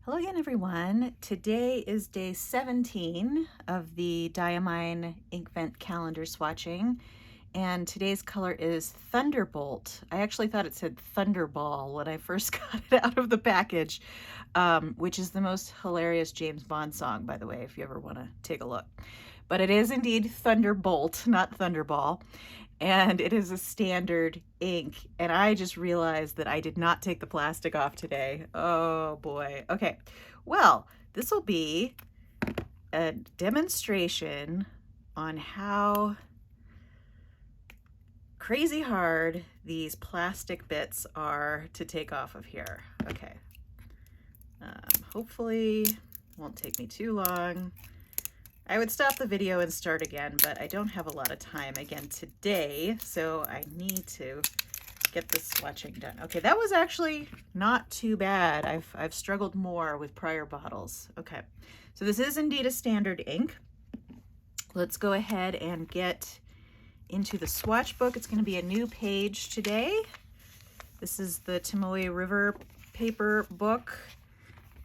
Hello again, everyone. Today is day 17 of the Diamine Inkvent calendar swatching, and today's color is Thunderbolt. I actually thought it said Thunderball when I first got it out of the package, which is the most hilarious James Bond song, by the way, if you ever want to take a look. But it is indeed Thunderbolt, not Thunderball, and it is a standard ink, and I just realized that I did not take the plastic off today. Oh boy. Okay, well, this will be a demonstration on how crazy hard these plastic bits are to take off of here. Okay, hopefully it won't take me too long. I would stop the video and start again, but I don't have a lot of time again today, so I need to get this swatching done. Okay, that was actually not too bad. I've struggled more with prior bottles. Okay, so this is indeed a standard ink. Let's go ahead and get into the swatch book. It's going to be a new page today. This is the Tomoe River paper book,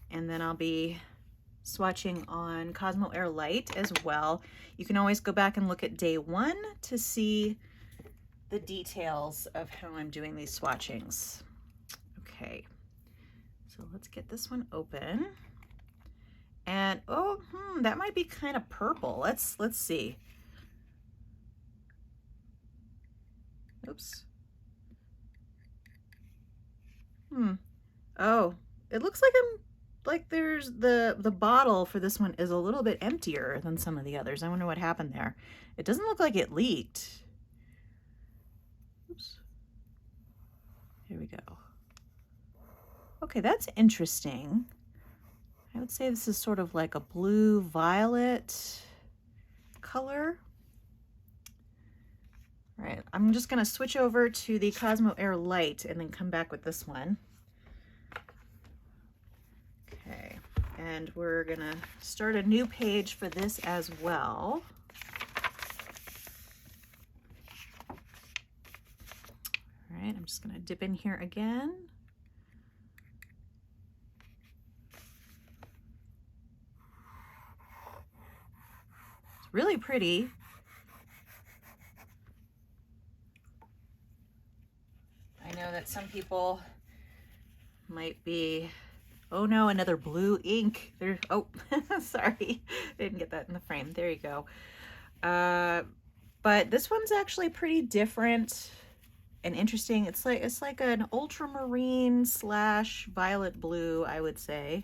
and then I'll be swatching on Cosmo Air Light as well. You can always go back and look at day 1 to see the details of how I'm doing these swatchings. Okay, so let's get this one open. And oh, that might be kind of purple. Let's see. Oops. Oh, it looks like there's the bottle for this one is a little bit emptier than some of the others. I wonder what happened there. It doesn't look like it leaked. Oops. Here we go. Okay, that's interesting. I would say this is sort of like a blue violet color. All right, I'm just gonna switch over to the Cosmo Air Light and then come back with this one. Okay, and we're gonna start a new page for this as well. All right, I'm just gonna dip in here again. It's really pretty. I know that some people might be, oh no, another blue ink. There, oh, sorry, I didn't get that in the frame. There you go. But this one's actually pretty different and interesting. It's like an ultramarine / violet blue, I would say.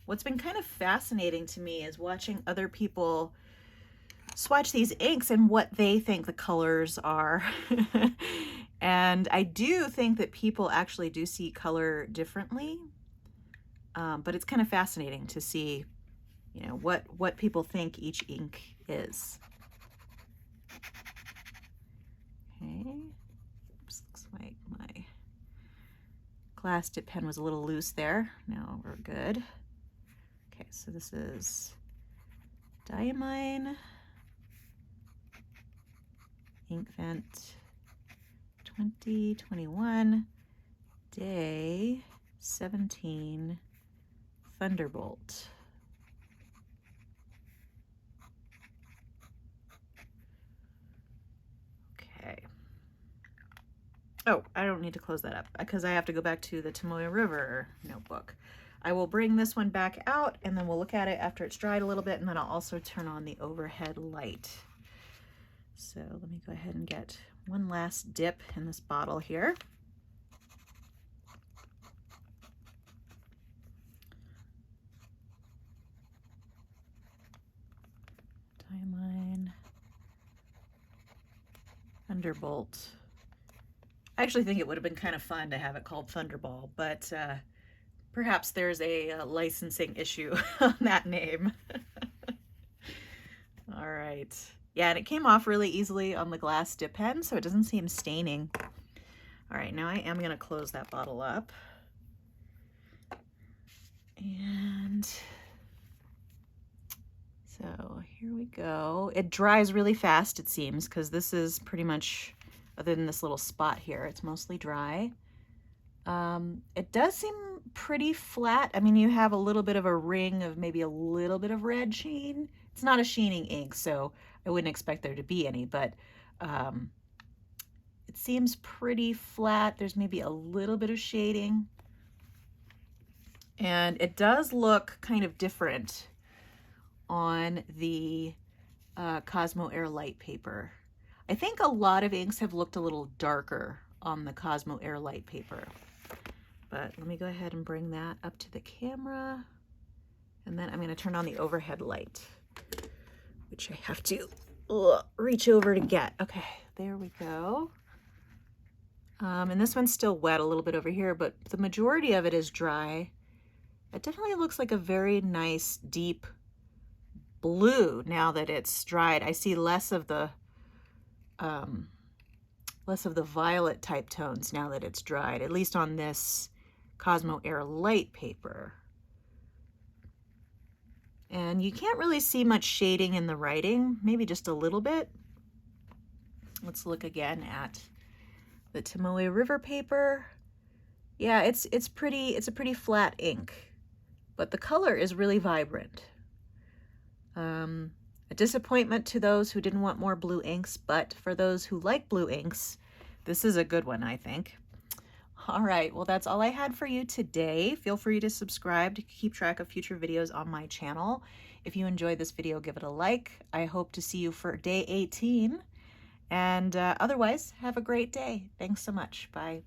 What's been kind of fascinating to me is watching other people swatch these inks and what they think the colors are. And I do think that people actually do see color differently, but it's kind of fascinating to see, you know, what people think each ink is. Okay, oops, looks like my glass dip pen was a little loose there. Now we're good. Okay, so this is Diamine Inkvent 2021, day 17, Thunderbolt. Okay. Oh, I don't need to close that up because I have to go back to the Tomoe River notebook. I will bring this one back out and then we'll look at it after it's dried a little bit, and then I'll also turn on the overhead light. So let me go ahead and get one last dip in this bottle here. Diamine Thunderbolt. I actually think it would have been kind of fun to have it called Thunderball, but perhaps there's a licensing issue on that name. All right. Yeah, and it came off really easily on the glass dip pen, so it doesn't seem staining. All right, now I am going to close that bottle up. And so here we go. It dries really fast, it seems, because this is pretty much, other than this little spot here, it's mostly dry. It does seem pretty flat. I mean, you have a little bit of a ring of maybe a little bit of red sheen. It's not a sheening ink, so I wouldn't expect there to be any, but it seems pretty flat. There's maybe a little bit of shading. And it does look kind of different on the Cosmo Air Light paper. I think a lot of inks have looked a little darker on the Cosmo Air Light paper. But let me go ahead and bring that up to the camera. And then I'm going to turn on the overhead light, which I have to reach over to get. Okay, there we go. And this one's still wet a little bit over here, but the majority of it is dry. It definitely looks like a very nice deep blue now that it's dried. I see less of the violet type tones now that it's dried, at least on this Cosmo Air Light paper. And you can't really see much shading in the writing, maybe just a little bit. Let's look again at the Tomoe River paper. Yeah, it's a pretty flat ink, but the color is really vibrant. A disappointment to those who didn't want more blue inks, but for those who like blue inks, this is a good one, I think. All right, well, that's all I had for you today. Feel free to subscribe to keep track of future videos on my channel. If you enjoyed this video, give it a like. I hope to see you for day 18. And otherwise, have a great day. Thanks so much. Bye.